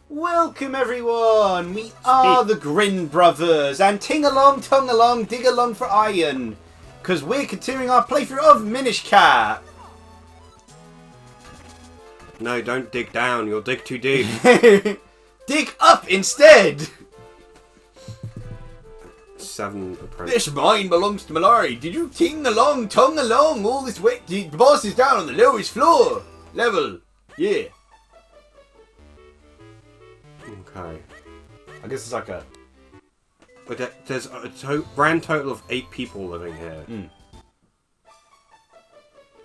Welcome everyone, we are the Grin brothers, and ting along, tongue along, dig along for iron, because we're continuing our playthrough of Minish Cat. No, don't dig down, you'll dig too deep. Dig up instead! 7 approaches. This mine belongs to Malari. Did you ting along, tongue along all this way? The boss is down on the lowest floor. Level. Yeah. Okay. I guess it's like a... But there's a grand total of 8 people living here.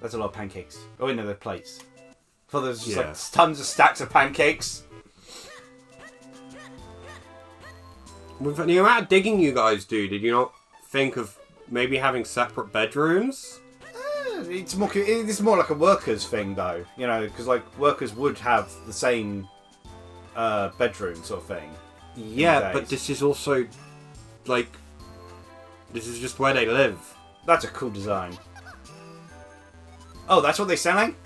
That's a lot of pancakes. Oh, no, they're plates. I thought there's just Yeah. like tons of stacks of pancakes. With the amount of digging you guys do, did you not think of maybe having separate bedrooms? It's more like a workers thing, though. You know, because like workers would have the same bedroom sort of thing. Yeah, but this is also like this is just where they live. That's a cool design. Oh, that's what they sound like?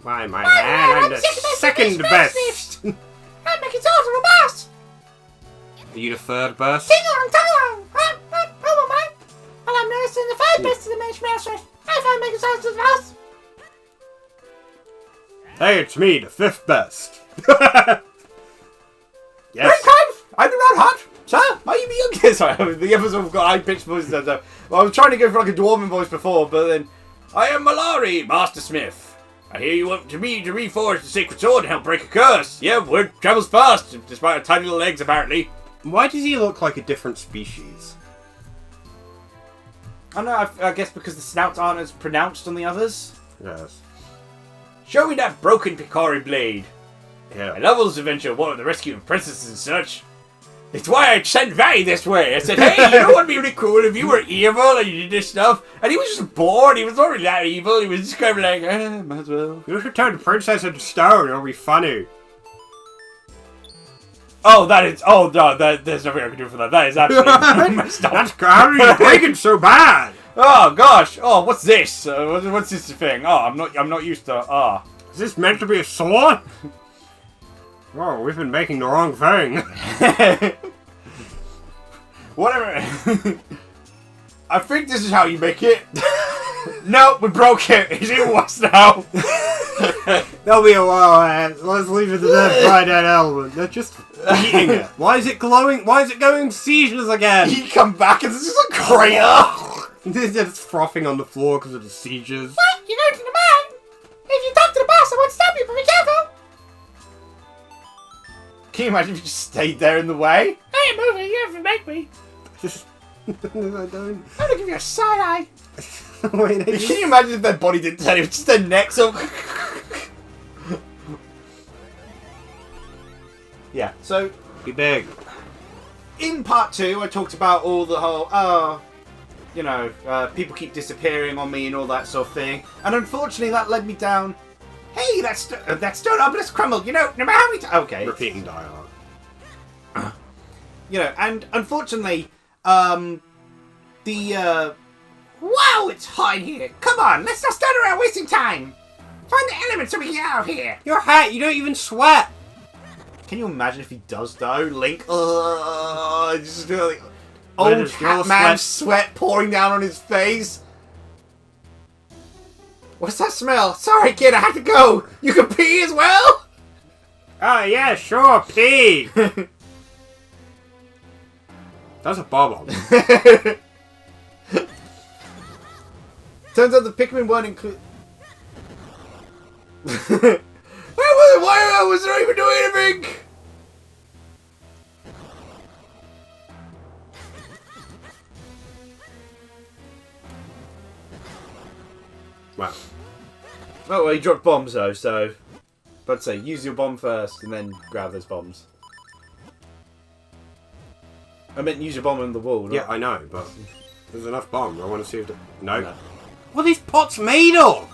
Why, my man, I'm the second best. I'm making sauce of a best. Are you the third best? Ting along, tongue along. Oh, my. Well, I'm nursing the third best of the Minish Masters. I'm making sauce of the best. Hey, it's me, the 5th best. Yes. I'm the Red Hut! Sir, might you be young? Sorry, the others have got high-pitched voices. Well, I was trying to go for like a dwarven voice before, but then... I am Malari, Master Smith. I hear you want me to reforge the sacred sword and help break a curse. Yeah, word travels fast, despite our tiny little legs, apparently. Why does he look like a different species? I don't know, I guess because the snouts aren't as pronounced on the others. Yes. Show me that broken Picori blade. Yeah. I love all this adventure, one of the rescue of princesses and such. It's why I sent Vaati this way. I said, hey, you know what would be really cool if you were evil and you did this stuff? And he was just bored. He was not really that evil. He was just kind of like, might as well. You should turn the princess into stone. It'll be funny. Oh, that is... Oh, no, there's nothing I can do for that. That is absolutely messed up. That's how are you breaking so bad? Oh, gosh. Oh, what's this? What's this thing? Oh, I'm not used to... Is this meant to be a sword? Oh, we've been making the wrong thing. Whatever. I think this is how you make it. No, we broke it. It's even worse now. There'll be a while. Let's leave it to them. Find that element. They're just eating it. Why is it glowing? Why is it going seizures again? You come back and it's just a crater. They're just frothing on the floor because of the seizures. What? You're going to the mine? If you talk to the boss, I won't stop you, but be careful. Can you imagine if you just stayed there in the way? I ain't moving. You have to make me. I don't. I'm gonna give you a side eye. Wait, Can you imagine if their body didn't turn, it was just their necks up? Yeah, so... Be big. In part 2, I talked about all the whole, people keep disappearing on me and all that sort of thing. And unfortunately, that led me down... Hey, that stone obelisk crumbled, no matter how many times... Okay. Repeating dialogue. And unfortunately, wow, it's hot in here. Come on, let's not stand around wasting time. Find the elements so we can get out of here. Your hat, you don't even sweat. Can you imagine if he does, though? Link, just like, old hat man sweat pouring down on his face. What's that smell? Sorry, kid, I have to go. You can pee as well? Oh, yeah, sure, pee. That's a bob-omb. Turns out the Pikmin weren't included. Why was I even doing anything? Wow. Oh, well, he dropped bombs though, so... But say, use your bomb first and then grab those bombs. I meant use your bomb on the wall. Not... Yeah, I know, but there's enough bomb. I want to see if... No. No. What are these pots made of?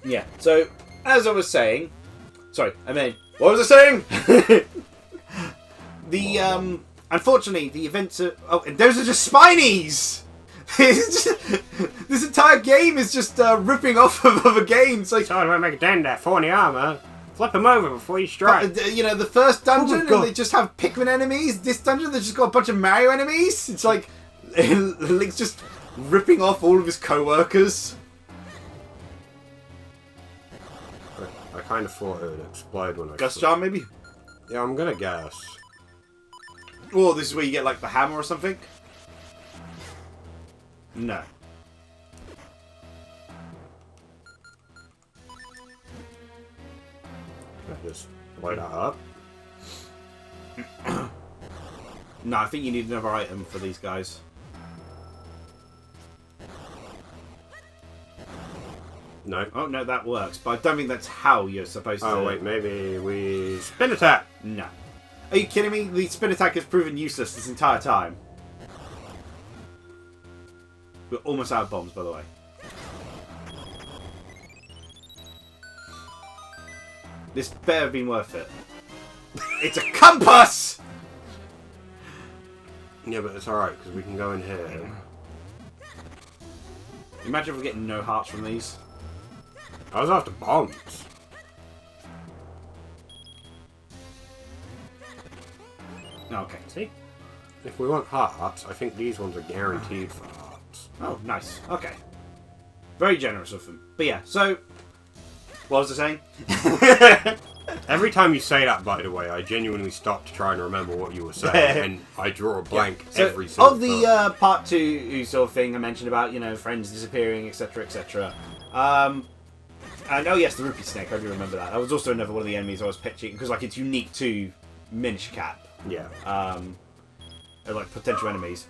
Yeah, so, as I was saying... Sorry, what was I saying? Unfortunately, the events are... Oh, and those are just Spinies! This entire game is just ripping off of other games. Like, So I want to make a dent there, 40 armor. Flip him over before you strike. But, you know, the first dungeon, God. and they just have Pikmin enemies. This dungeon, they've just got a bunch of Mario enemies. It's like Link's just ripping off all of his co-workers. I kind of thought it would explode when I... Gust Jar, maybe? Yeah, I'm gonna guess. Or this is where you get, like, the hammer or something? No. Just light that up. No, I think you need another item for these guys. No. Oh, no, that works. But I don't think that's how you're supposed to... Oh, wait, maybe we... Spin attack! No. Are you kidding me? The spin attack has proven useless this entire time. We're almost out of bombs, by the way. This better have been worth it. It's a compass! Yeah, but it's alright, because we can go in here. Imagine if we're getting no hearts from these. I was after bombs. Okay. See? If we want hearts, I think these ones are guaranteed for hearts. Oh, nice. Okay. Very generous of them. But yeah, so... What was I saying? Every time you say that, by the way, I genuinely stop to try and remember what you were saying, and I draw a blank So, every single of the part 2 sort of thing I mentioned about, you know, friends disappearing, etc., etc. And oh yes, the rupee snake, I do remember that. That was also another one of the enemies I was pitching, because like it's unique to Minish Cap. Yeah. They're like potential enemies.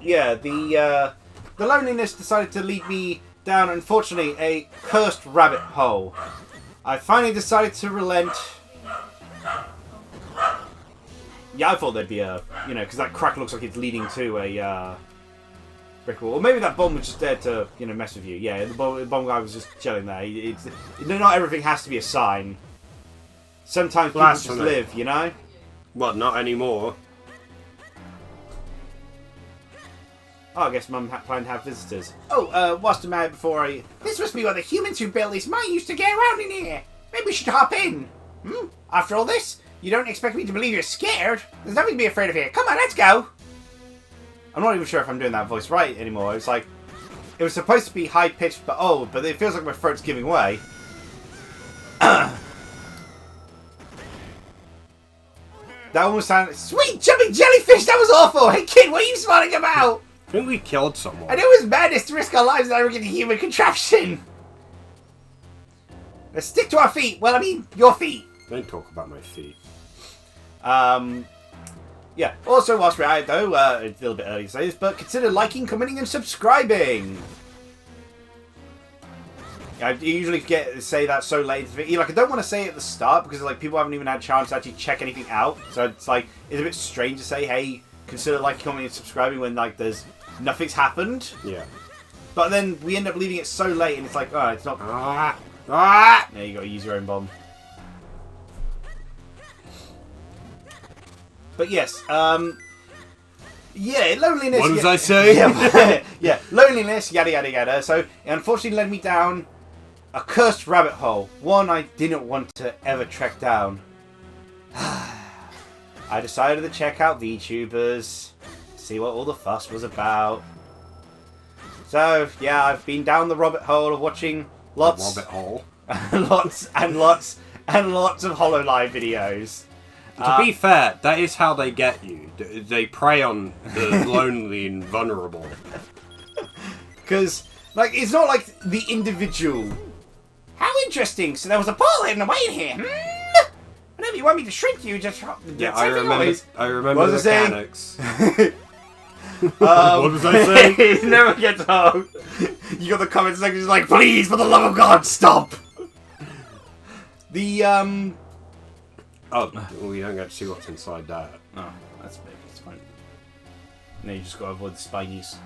Yeah, the loneliness decided to lead me down, unfortunately, a cursed rabbit hole. I finally decided to relent. Yeah, I thought there'd be a, you know, because that crack looks like it's leading to a brick wall. Or maybe that bomb was just there to, you know, mess with you. Yeah, the bomb guy was just chilling there. Not everything has to be a sign. Sometimes people just live, you know? Well, not anymore. Oh, I guess Mum planned to have visitors. Oh, what's the matter before I... This must be where the humans who built this mine used to get around in here. Maybe we should hop in. After all this, you don't expect me to believe you're scared? There's nothing to be afraid of here. Come on, let's go. I'm not even sure if I'm doing that voice right anymore. It's like... It was supposed to be high-pitched, but it feels like my throat's giving way. That almost sounded... Sweet jumping jellyfish! That was awful! Hey kid, what are you smiling about? I think we killed someone. And it was madness to risk our lives in that arrogant human contraption! Let's stick to our feet! Well, I mean, your feet! Don't talk about my feet. Yeah. Also, whilst we're at it, though, it's a little bit early to say this, but consider liking, commenting, and subscribing! I usually say that so late into the video. Like, I don't want to say it at the start, because like people haven't even had a chance to actually check anything out. So it's like, it's a bit strange to say, hey, consider liking, commenting, and subscribing when like nothing's happened. Yeah. But then we end up leaving it so late, and it's like, oh, it's not... Yeah, you gotta use your own bomb. But yes, yeah, loneliness... What was I saying? Yeah, yeah, loneliness, yada yada yada. So, it unfortunately led me down a cursed rabbit hole. One I didn't want to ever trek down. I decided to check out VTubers, see what all the fuss was about. So, yeah, I've been down the rabbit hole of watching lots... Rabbit hole. lots and lots and lots of Hololive videos. To be fair, that is how they get you. They prey on the lonely and vulnerable. Because, like, it's not like the individual. How interesting! So there was a ball hidden away in here. Whenever you want me to shrink you, just... Yeah, I remember What the was I mechanics. What was I saying? It never gets old. You got the comment section just like, please, for the love of God, stop! The, Oh, well, you don't get to see what's inside that. Oh, that's big. It's fine. No, you just gotta avoid the spinies.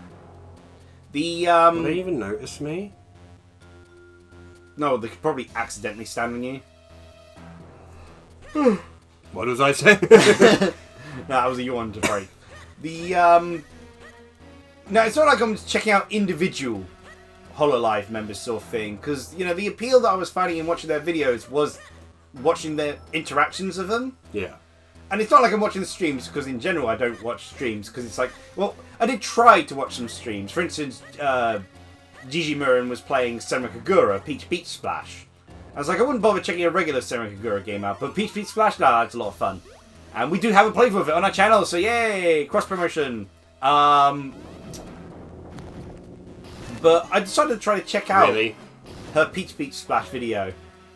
The, Will they even notice me? No, they could probably accidentally stand on you. What was I saying? No, that was a yawn to break. The, No, it's not like I'm checking out individual Hololive members sort of thing, because, you know, the appeal that I was finding in watching their videos was watching their interactions of them. Yeah. And it's not like I'm watching the streams, because in general I don't watch streams, because it's like, well, I did try to watch some streams. For instance, Gigi Murin was playing Senran Kagura, Peach Beach Splash. I was like, I wouldn't bother checking a regular Senran Kagura game out, but Peach Beach Splash, nah, it's a lot of fun. And we do have a playthrough of it on our channel, so yay! Cross-promotion. But I decided to try to check out her Peach Beach Splash video.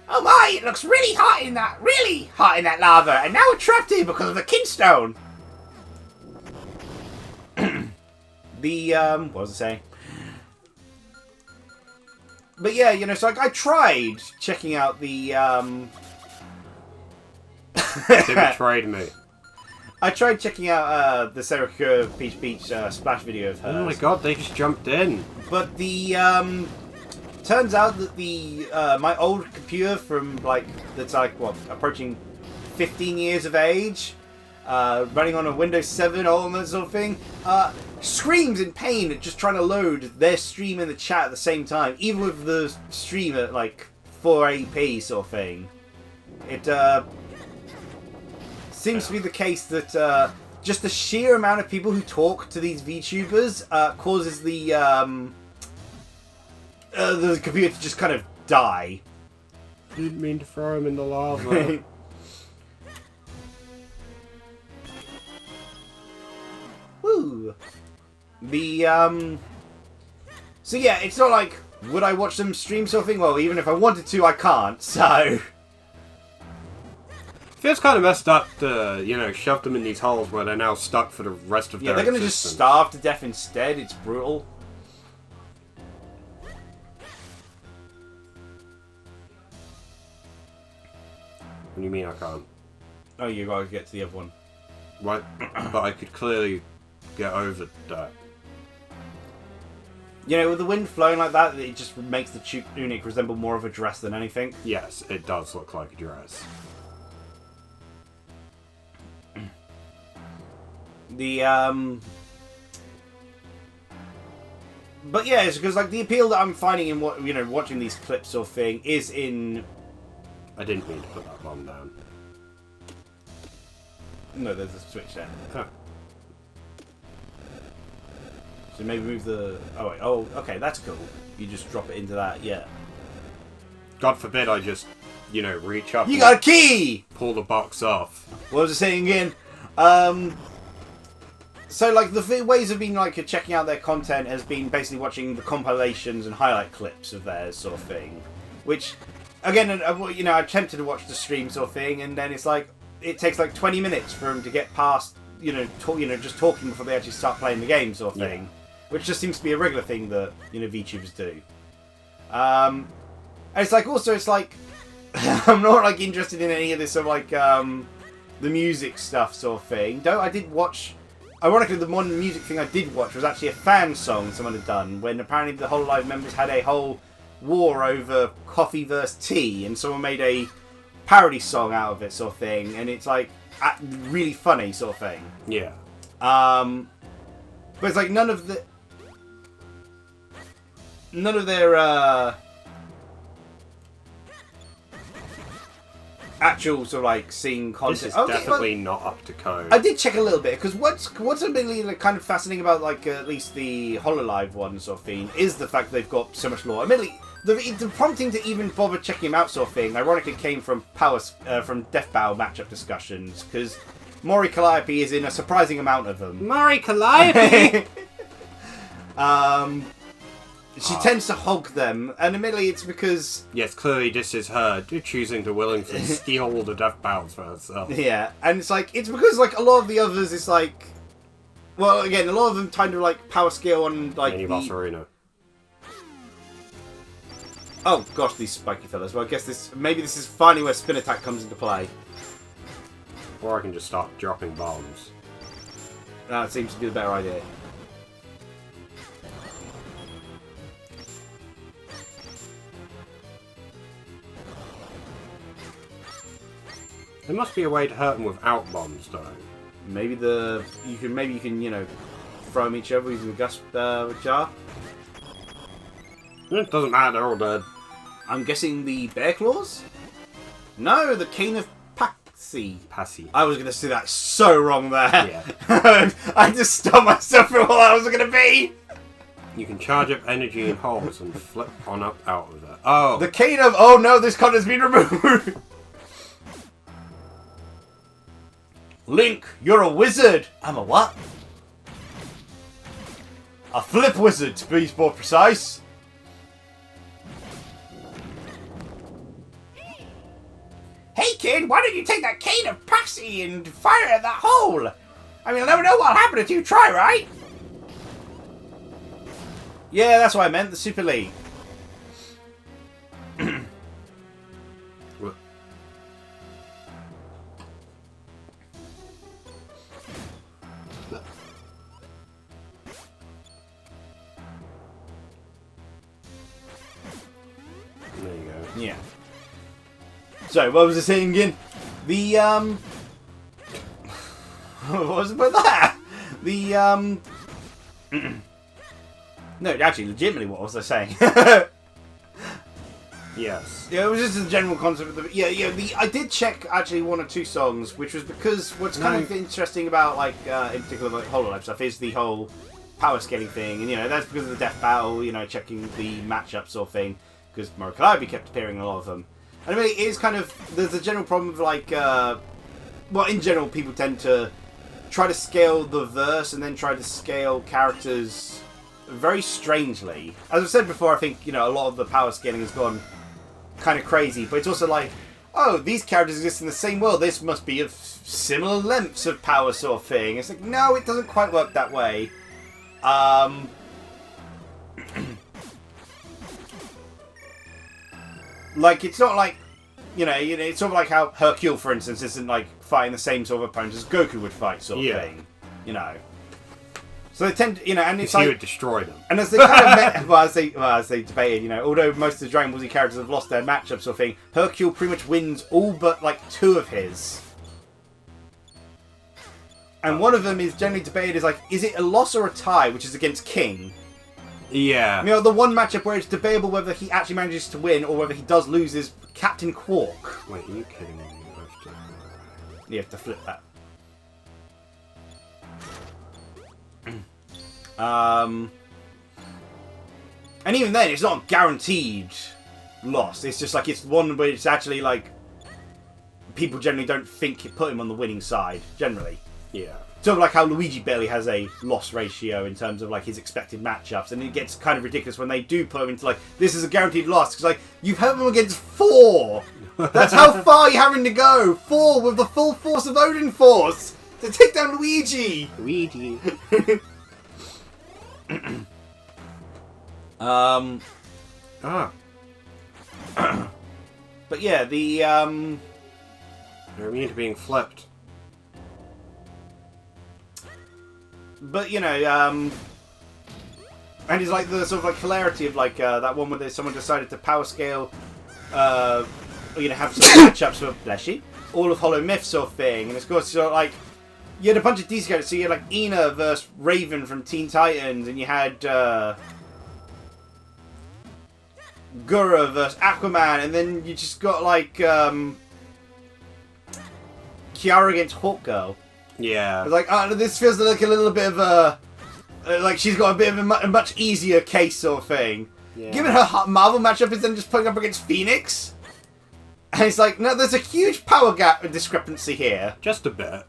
Oh my, it looks really hot in that lava, and now we're trapped here because of the kinstone. What was I saying? But yeah, you know, so like, I tried checking out the, They betrayed me. I tried checking out the Sarah Peach Beach Splash video of hers. Oh my god, they just jumped in. But the turns out that the my old computer from that's what, approaching 15 years of age, running on a Windows 7 all that sort of thing, screams in pain at just trying to load their stream in the chat at the same time, even with the stream at like 480p sort of thing. It seems to be the case that just the sheer amount of people who talk to these VTubers causes the computer to just kind of die. Didn't mean to throw him in the lava. Woo! So yeah, it's not like, would I watch them stream sort of thing? Well, even if I wanted to, I can't, so... Feels kind of messed up to, you know, shove them in these holes where they're now stuck for the rest of their they're gonna existence. just starve to death instead. It's brutal. What do you mean I can't? Oh, you gotta get to the other one. Right, but I could clearly get over that. You know, with the wind flowing like that, it just makes the tunic resemble more of a dress than anything. Yes, it does look like a dress. But yeah, it's because like the appeal that I'm finding in what, you know, watching these clips or thing is in... I didn't mean to put that bomb down. No, there's a switch there. Huh. So maybe move the... Oh, wait. Oh, okay, that's cool. You just drop it into that, yeah. God forbid I just, you know, reach up You got a key! pull the box off. What was I saying again? So, like, the ways of being, like, checking out their content has been basically watching the compilations and highlight clips of theirs, sort of thing. Which, again, you know, I attempted to watch the stream sort of thing, and then it's like, it takes like 20 minutes for them to get past, you know, just talking before they actually start playing the game, sort of thing. Yeah. Which just seems to be a regular thing that, you know, VTubers do. And it's like, also, it's like, I'm not, like, interested in any of this sort of, like, the music stuff sort of thing. Though I did watch... Ironically, the one music thing I did watch was actually a fan song someone had done, when apparently the Hololive members had a whole war over coffee versus tea, and someone made a parody song out of it, sort of thing, and it's like really funny, sort of thing. Yeah. But it's like none of their actual sort of like scene content. This is definitely not up to code. I did check a little bit, because what's really like, kind of fascinating about like at least the Hololive one sort of thing is the fact that they've got so much lore. Admittedly, the prompting to even bother checking them out sort of thing ironically came from Death Battle matchup discussions, because Mori Calliope is in a surprising amount of them. Mori Calliope! She tends to hog them, and admittedly it's because... Yes, clearly this is her choosing to willingly steal the death battles for herself. Yeah, and it's because like a lot of the others is like... Well, again, a lot of them kind of like power scale on like Mini-boss arena. Oh gosh, these spiky fellas. Well, I guess maybe this is finally where spin attack comes into play. Or I can just start dropping bombs. That seems to be the better idea. There must be a way to hurt them without bombs, though. Maybe you can you know, throw them each other using the gus jar. It doesn't matter, they're all dead. I'm guessing the bear claws? No, the Cane of Pacci. Pacci. I was going to say that so wrong there. Yeah. I just stopped myself from what that was going to be. You can charge up energy in holes and flip on up out of it. Oh. The Cane of... Oh no, this card has been removed. Link, you're a wizard. I'm a what? A flip wizard, to be more precise. Hey kid, why don't you take that Cane of Pacci and fire at that hole? I mean, I'll never know what'll happen until you try, right? Yeah, that's what I meant, the Super League. What? There you go. Yeah. So, what was I saying again? The, what was about that? The, no, actually, legitimately, what was I saying? Yes. Yeah, it was just a general concept of the... Yeah, I did check, actually, 1 or 2 songs, which was because what's kind of interesting about, like, in particular, like, Hololive stuff is the whole power scaling thing, and, you know, that's because of the Death Battle, you know, checking the matchup sort of thing, because Morikalabi kept appearing in a lot of them. And I mean, it is kind of... There's a general problem of, like, well, in general, people tend to try to scale the verse and then try to scale characters very strangely. As I've said before, I think, you know, a lot of the power scaling has gone kind of crazy, but it's also like, oh, these characters exist in the same world, this must be of similar lengths of power sort of thing. It's like, no, it doesn't quite work that way. Like, it's not like, you know, it's sort of like how Hercule, for instance, isn't like fighting the same sort of opponents as Goku would fight, sort of thing. You know. So they tend to, you know, and it's like... he would destroy them. And as they kind of as they debated, you know, although most of the Dragon Ball Z characters have lost their matchup sort of thing, Hercule pretty much wins all but, like, 2 of his. And one of them is generally debated as, like, is it a loss or a tie, which is against King? Yeah. You know, the one matchup where it's debatable whether he actually manages to win or whether he does lose is Captain Quark. Wait, are you kidding me? You have to flip that. And even then, it's not a guaranteed loss. It's just like, it's one where it's actually like, people generally don't think it put him on the winning side, generally. Yeah. Sort of like how Luigi barely has a loss ratio in terms of like his expected matchups, and it gets kind of ridiculous when they do put him into like, this is a guaranteed loss, because like, you've had him against 4! That's how far you're having to go! 4 with the full force of Odin Force to take down Luigi! Luigi. But yeah, the They're immune to being flipped. But you know, and it's like the sort of like hilarity of like that one where someone decided to power scale, you know, have some matchups for bless you, all of Hollow Myth sort of thing, and of course, sort of like you had a bunch of DC characters. So you had like Ina versus Raven from Teen Titans, and you had Gura versus Aquaman, and then you just got like Kiara against Hawkgirl. Yeah. It's like, oh, this feels like a little bit of a... like, she's got a bit of a much easier case sort of thing. Yeah. Given her Marvel matchup is then just putting up against Phoenix. And it's like, no, there's a huge power gap discrepancy here. Just a bit.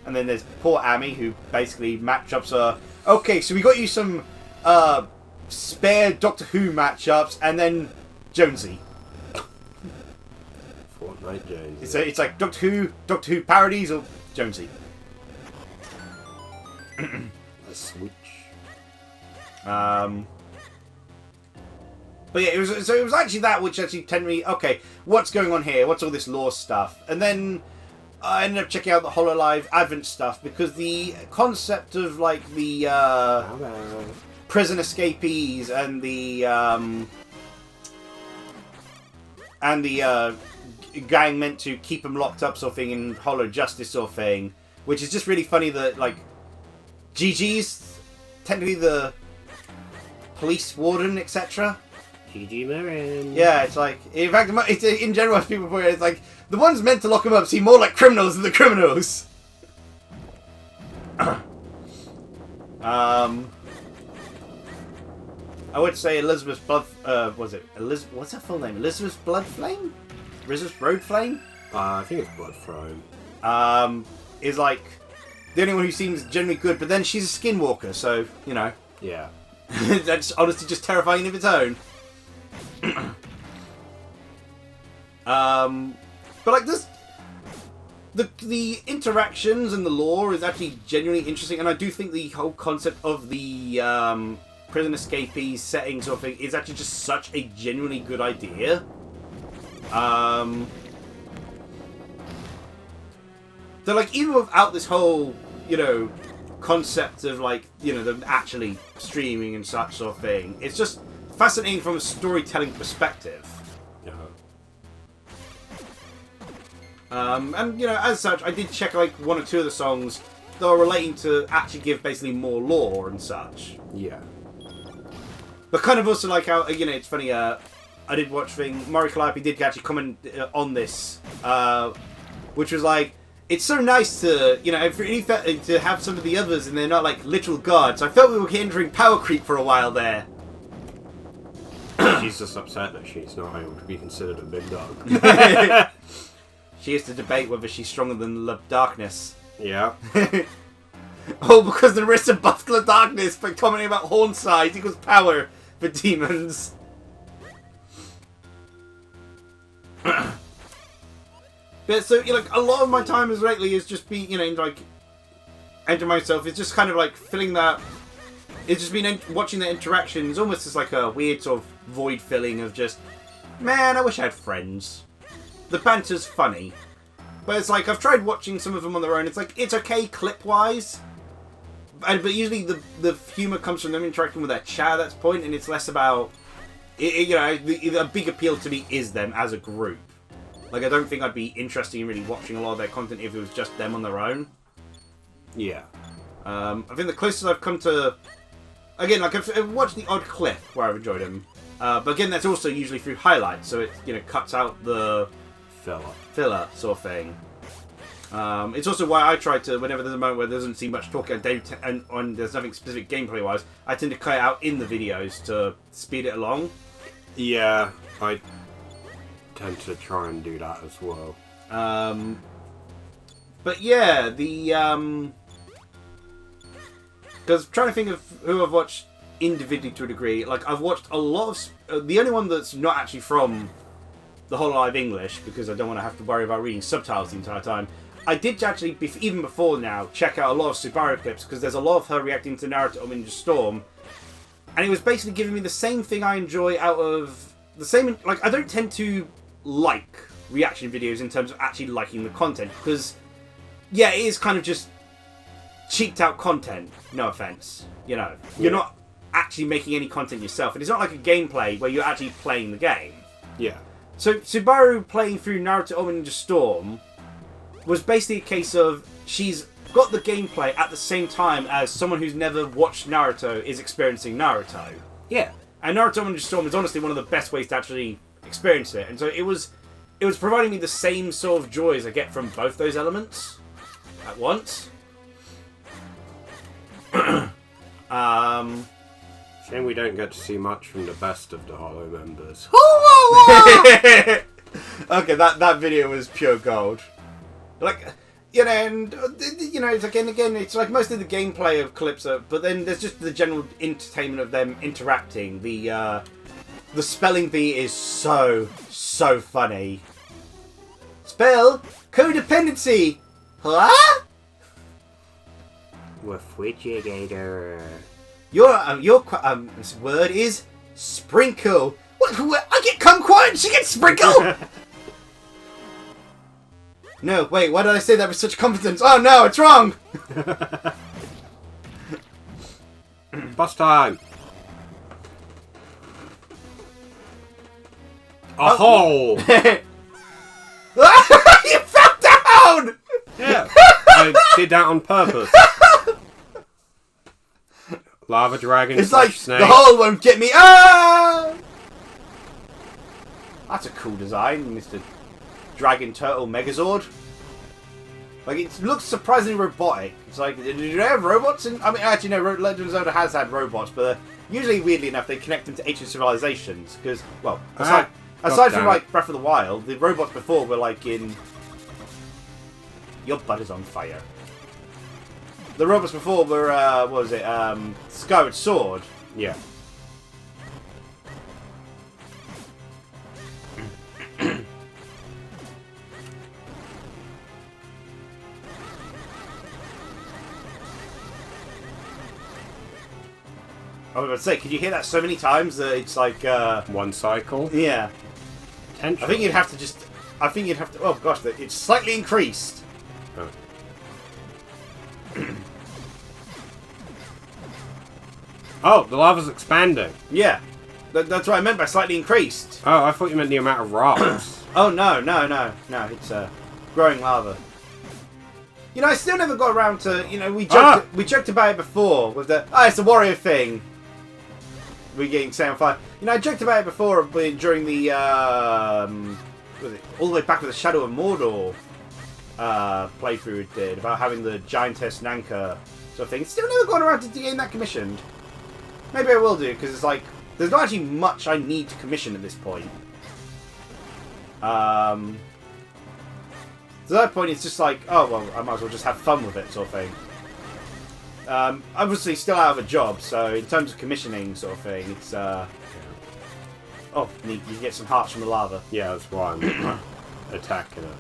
And then there's poor Amy, who basically matchups are... Okay, so we got you some spare Doctor Who matchups, and then Jonesy. Fortnite Jones. It's like Doctor Who parodies, or Jonesy. A switch. But yeah, it was actually that which actually tended me, okay, what's going on here? What's all this lore stuff? And then I ended up checking out the Hololive Advent stuff, because the concept of like the prison escapees and the gang meant to keep them locked up sort of thing in Hollow Justice sort of thing, which is just really funny that like Gigi's technically the police warden, etc. Gigi Marin. Yeah, it's like, in fact, it's, in general, as people put it, it's like, the ones meant to lock him up seem more like criminals than the criminals. I would say Elizabeth's Blood, what's her full name? Elizabeth's Bloodflame? Elizabeth's Roadflame? I think it's Bloodthrone. Is like, the only one who seems generally good, but then she's a skinwalker, so, you know. Yeah. That's honestly just terrifying of its own. But like this, the interactions and the lore is actually genuinely interesting, and I do think the whole concept of the prison escapees setting sort of thing is actually just such a genuinely good idea. So like, even without this whole, you know, concept of like, you know, them actually streaming and such sort of thing, it's just fascinating from a storytelling perspective. And, you know, as such, I did check, like, one or two of the songs that are relating to actually give basically more lore and such. Yeah. But kind of also, like, how, you know, it's funny, I did watch Maury Calliope did actually comment on this, which was like, it's so nice to, you know, to have some of the others and they're not, like, literal gods. I felt we were entering power creep for a while there. She's just upset that she's not able to be considered a big dog. She has to debate whether she's stronger than the darkness. Yeah. Oh, because Narissa buffed the darkness by commenting about horn size equals power for demons. But so, you know, like, a lot of my time as lately is just being, you know, like, enjoying myself. It's just kind of like filling that. It's just been watching the interactions, almost as like a weird sort of void filling of just, man, I wish I had friends. The banter's funny, but it's like, I've tried watching some of them on their own. It's like, it's okay clip-wise, but usually the humour comes from them interacting with their chat at that point, and it's less about, you know, a big appeal to me is them as a group. Like, I don't think I'd be interested in really watching a lot of their content if it was just them on their own. Yeah. I think the closest I've come to, again, like, I've watched the odd clip where I've enjoyed them, but again, that's also usually through highlights, so it, you know, cuts out the filler sort of thing. It's also why I try to, whenever there's a moment where there doesn't seem much talk and there's nothing specific gameplay wise, I tend to cut it out in the videos to speed it along. Yeah, I tend to try and do that as well. But yeah, because I'm trying to think of who I've watched individually to a degree. Like, I've watched a lot of, the only one that's not actually from the Hololive English, because I don't want to have to worry about reading subtitles the entire time. I did actually, even before now, check out a lot of Subaru clips, because there's a lot of her reacting to Naruto Ninja Storm, and it was basically giving me the same thing I enjoy out of the same. Like, I don't tend to like reaction videos in terms of actually liking the content, because yeah, it is kind of just cheaped out content. No offense, you know, you're not actually making any content yourself, and it's not like a gameplay where you're actually playing the game. Yeah. So Subaru playing through Naruto Ninja Storm was basically a case of she's got the gameplay at the same time as someone who's never watched Naruto is experiencing Naruto. Yeah. And Naruto Ninja Storm is honestly one of the best ways to actually experience it. And so it was providing me the same sort of joy as I get from both those elements at once. Shame we don't get to see much from the best of the Hollow members. Okay, that video was pure gold. Like, you know, and you know, it's again, it's like most of the gameplay of Calypso, but then there's just the general entertainment of them interacting. The spelling bee is so funny. Spell codependency, huh? Refrigerator. Your word is sprinkle. What? I get kumquat and she gets sprinkle? No, wait, why did I say that with such confidence? Oh no, it's wrong! Bus time! A hole! You fell down! Yeah, I did that on purpose. Lava dragon. It's like snake. the hole won't get me. Ah! That's a cool design, Mr. Dragon Turtle Megazord. Like, it looks surprisingly robotic. It's like, did you have robots? I mean, actually, no, Legend of Zelda has had robots, but usually, weirdly enough, they connect them to ancient civilizations. Because, well, aside from, like, Breath of the Wild, the robots before were, like, in... Your butt is on fire. The robots before were, what was it, Skyward Sword. Yeah. I was about to say, could you hear that so many times that it's like, One cycle. yeah. Potentially. I think you'd have to, oh gosh, it's slightly increased. Oh. Oh, the lava's expanding. Yeah. That's what I meant by slightly increased. Oh, I thought you meant the amount of rocks. Oh, no, it's, growing lava. You know, I still never got around to, you know, we joked about it before with the, it's the warrior thing. We're getting set on fire. You know, I joked about it before during the, was it all the way back with the Shadow of Mordor playthrough we did, about having the giantess Nanka sort of thing. It's still never gone around to getting that commissioned. Maybe I will do, because it's like, there's not actually much I need to commission at this point. So at that point, it's just like, oh, well, I might as well just have fun with it, sort of thing. Obviously, still out of a job, so in terms of commissioning, sort of thing, it's, oh, neat, you get some hearts from the lava. Yeah, that's why I'm attacking it.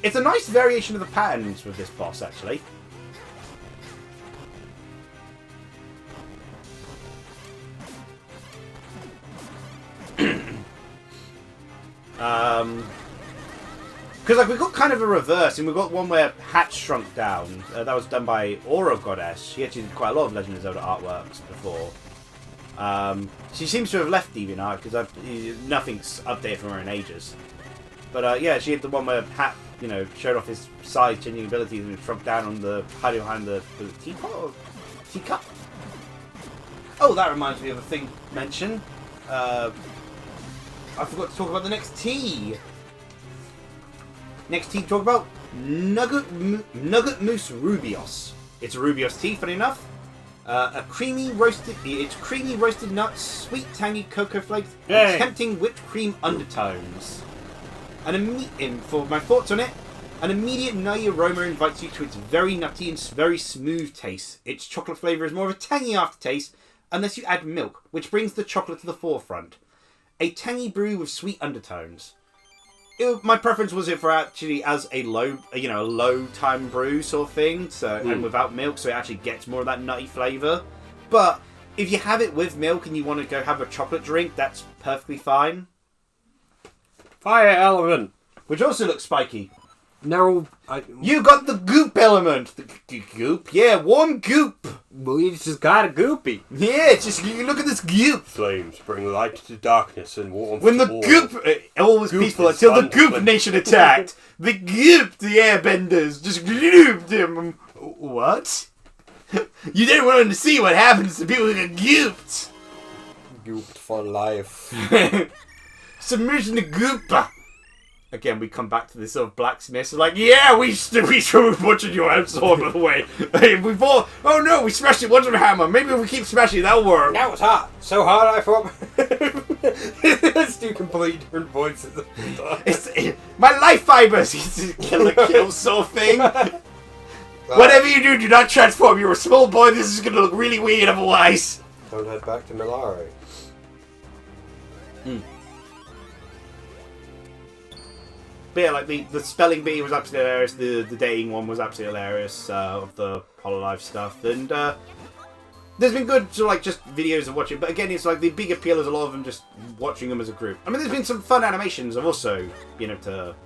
It's a nice variation of the patterns with this boss, actually. Because like we got kind of a reverse, and we got one where Hatch shrunk down. That was done by Aura Goddess. She actually did quite a lot of Legend of Zelda artworks before. She seems to have left DeviantArt because nothing's updated from her in ages. But yeah, she had the one where Hat, you know, showed off his size-changing abilities and shrunk down on the hiding behind the teapot or teacup. Oh, that reminds me of a thing to mention. I forgot to talk about the next tea. Next tea to talk about Nougart Mousse Rooibos. It's a Rooibos tea, funny enough. It's creamy roasted nuts, sweet tangy cocoa flakes, and tempting whipped cream undertones. And for my thoughts on it, an immediate nutty aroma invites you to its very nutty and very smooth taste. Its chocolate flavour is more of a tangy aftertaste unless you add milk, which brings the chocolate to the forefront. A tangy brew with sweet undertones. My preference was it for actually as a low time brew sort of thing, so and without milk, so it actually gets more of that nutty flavour. But if you have it with milk and you want to go have a chocolate drink, that's perfectly fine. Fire element, which also looks spiky. No, you got the goop element. The goop, yeah, warm goop. Well, you just got a goopy. Yeah, it's just you look at this goop. Flames bring light to darkness and warmth. When the to goop, all was peaceful until the goop nation attacked. The goop, the airbenders, just gooped him. What? You didn't want to see what happens to people who get gooped. Gooped for life. Submerged in the goop. Again, we come back to this sort of blacksmith. Like, yeah, we butchered your own sword, by the way. We bought. Oh no, we smashed it once with a hammer. Maybe if we keep smashing it, that'll work. That was hot. So hot, I thought. It's two completely different voices. My life fibers. He's a kill sort of thing. Whatever you do not transform. You're a small boy. This is going to look really weird otherwise. Don't head back to Milari. But yeah, like the spelling bee was absolutely hilarious, the dating one was absolutely hilarious, of the Hololive stuff, and there's been good sort of like just videos of watching, but again it's like the big appeal is a lot of them just watching them as a group. I mean there's been some fun animations I've also been able to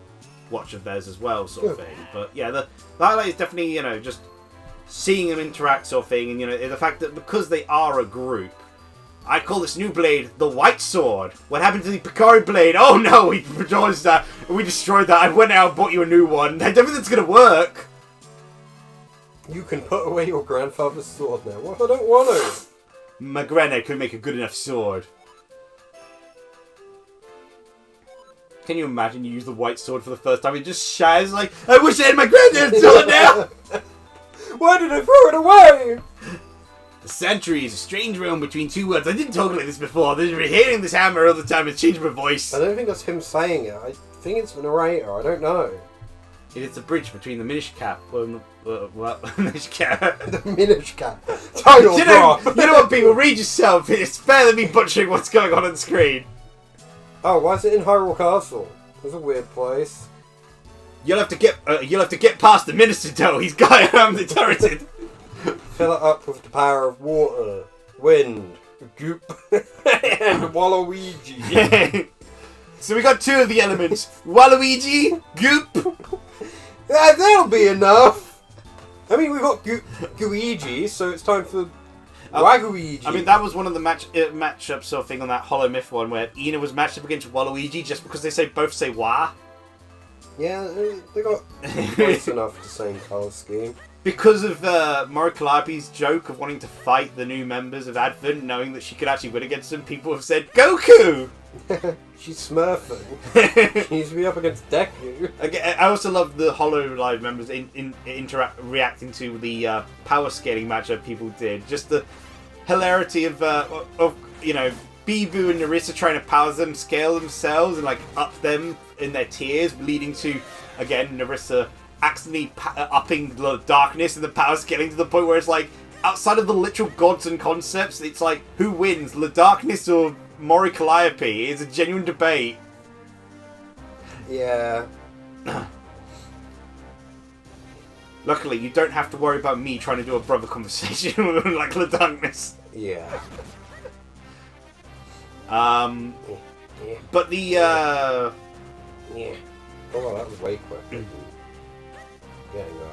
watch of theirs as well, sort of thing, but yeah, the highlight is definitely, you know, just seeing them interact sort of thing, and you know, the fact that because they are a group, I call this new blade the White Sword. What happened to the Picari blade? Oh no, we destroyed that. I went out and bought you a new one. I don't think that's going to work. You can put away your grandfather's sword now. What if I don't want to? My granddad couldn't make a good enough sword. Can you imagine you use the white sword for the first time? It just shatters like, I wish I had my granddad's sword now! Why did I throw it away? The Sanctuary is a strange realm between two worlds. I didn't talk like this before. I've been hearing this hammer all the time. It's changed my voice. I don't think that's him saying it. I think it's the narrator. I don't know. It is the bridge between the Minish cap. Minish cap. The Minish cap. Title you know what, people? Read yourself. It's better than me butchering what's going on the screen. Oh, why is it in Hyrule Castle? That's a weird place. You'll have to get past the minister though. He's got the turreted. Fill it up with the power of water, wind, goop, and Waluigi. So we got two of the elements. Waluigi, goop. That'll be enough. I mean, we got Gooigi, so it's time for Waguigi. I mean, that was one of the matchups sort of thing on that Hollow Myth one where Ina was matched up against Waluigi just because they both say Wa. Yeah, they got close enough to the same colour scheme. Because of Mori Calliope's joke of wanting to fight the new members of Advent, knowing that she could actually win against them, people have said, Goku! She's smurfing. She needs to be up against Deku. I also love the Hololive members reacting to the power scaling matchup people did. Just the hilarity of Bibu and Nerissa trying to power them, scale themselves, and like up them in their tiers, leading to, again, Nerissa accidentally upping the darkness and the power scaling to the point where it's like, outside of the literal gods and concepts, it's like, who wins, the darkness or Mori Calliope? It's a genuine debate. Yeah. Luckily, you don't have to worry about me trying to do a brother conversation with like the darkness. Yeah. But the Yeah. Oh, that was way quick. Getting up.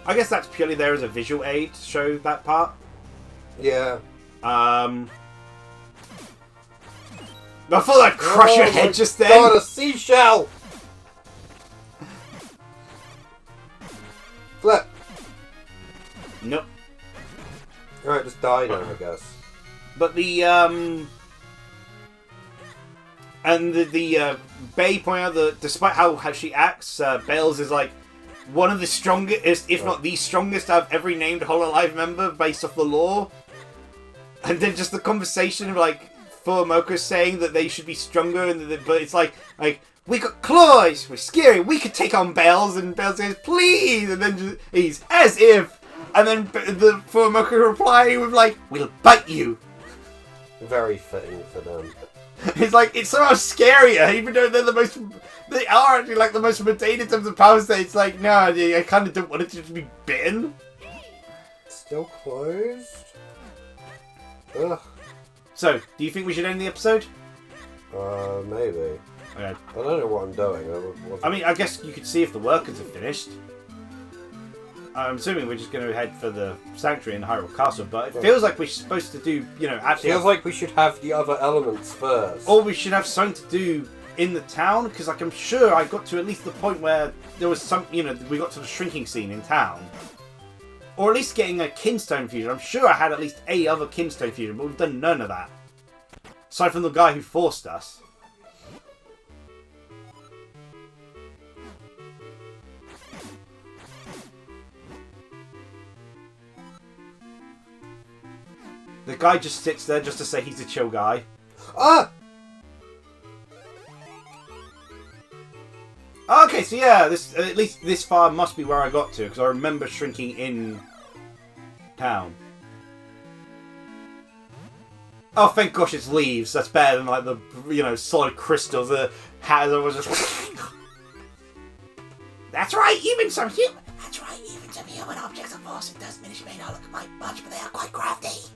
I guess that's purely there as a visual aid to show that part. Yeah. I thought I'd crush your head just then. God, a seashell! Flip. Nope. Alright, just die now, I guess. But the and the Bay point out that despite how she acts, Bales is like one of the strongest, if not the strongest, out of every named Hololive member based off the lore. And then just the conversation of like Furumoka saying that they should be stronger, but it's like we got claws, we're scary, we could take on Bales, and Bales says please, and then he's as if, and then the Furumoka replying with like, we'll bite you. Very fitting for them. It's like, it's somehow scarier, even though they are actually like the most mundane in terms of power state. It's like, no, I kind of don't want it to just be bitten. Still closed? Ugh. So, do you think we should end the episode? Maybe. Okay. I don't know what I'm doing. I mean, I guess you could see if the workers have finished. I'm assuming we're just going to head for the Sanctuary in Hyrule Castle, but it feels like we're supposed to do, actually... Feels like we should have the other elements first. Or we should have something to do in the town, because like, I'm sure I got to at least the point where there was some, we got to the shrinking scene in town. Or at least getting a Kinstone fusion. I'm sure I had at least a other Kinstone fusion, but we've done none of that. Aside from the guy who forced us. The guy just sits there just to say he's a chill guy. Ah! Okay, so yeah, at least this far must be where I got to, because I remember shrinking in town. Oh, thank gosh it's leaves. That's better than like the, solid crystals. The hat was just... That's right, even some human objects of force and dust Minish may not look like much, but they are quite crafty.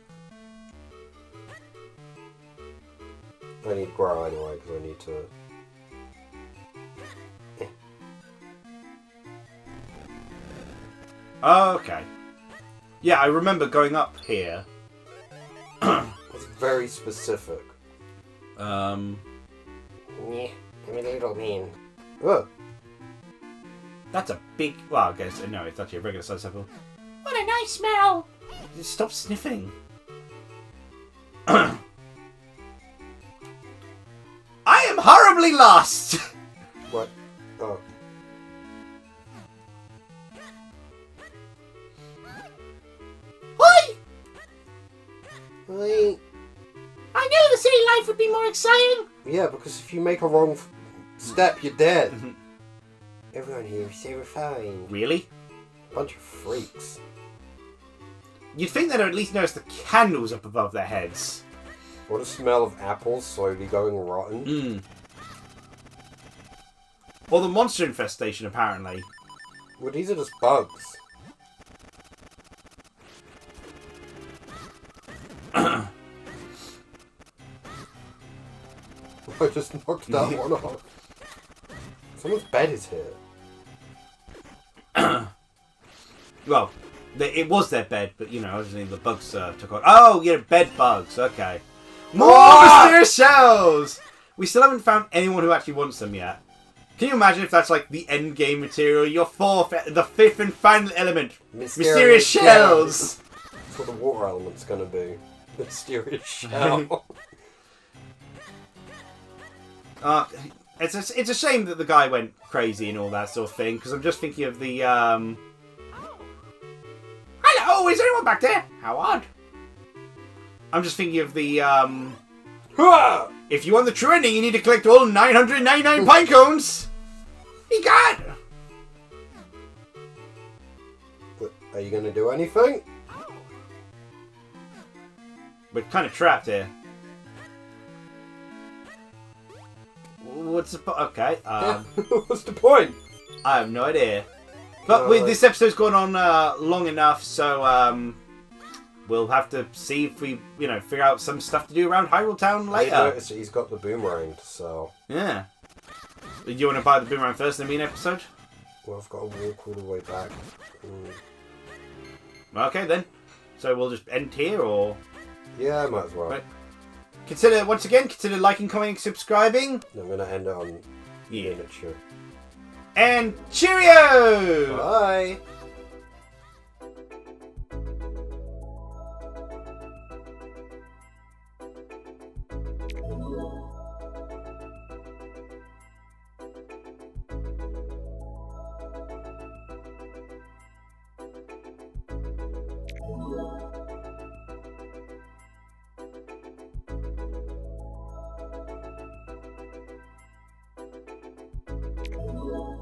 I need to grow anyway, because I need to... Okay. Yeah, I remember going up here. It's very specific. Yeah, I'm a little mean. Oh. That's a big... Well, I guess... No, it's actually a regular sized apple. What a nice smell. Just stop sniffing. I am horribly lost! What? Oh. Oi! Hey. I knew the city life would be more exciting. Yeah, because if you make a wrong step, you're dead. Everyone here is so refined. Really? Bunch of freaks. You'd think they'd at least notice the candles up above their heads. What a smell of apples slowly going rotten. Mm. Or the monster infestation, apparently. Well, these are just bugs. I just knocked that one off. Someone's bed is here. Well, it was their bed, but you know, obviously the bugs took on. Oh, yeah, bed bugs. Okay. More mysterious shells! We still haven't found anyone who actually wants them yet. Can you imagine if that's like the end game material? The fifth and final element. Mysterious shells! That's what the water element's gonna be. Mysterious shell. It's a shame that the guy went crazy and all that sort of thing, because I'm just thinking of the, Hello, is anyone back there? How odd. I'm just thinking of the, If you want the true ending, you need to collect all 999 pine cones! God! But are you gonna do anything? We're kind of trapped here. What's the point? Okay. What's the point? I have no idea. But this episode's gone on long enough, so we'll have to see if we, figure out some stuff to do around Hyrule Town later. I noticed that he's got the boomerang, so... Yeah. You want to buy the boomerang first in the main episode? Well, I've got to walk all the way back. Okay, then. So we'll just end here, or... Yeah, might as well. Right. Once again, consider liking, commenting, subscribing. I'm going to end it on Yeah. miniature. And cheerio! Bye!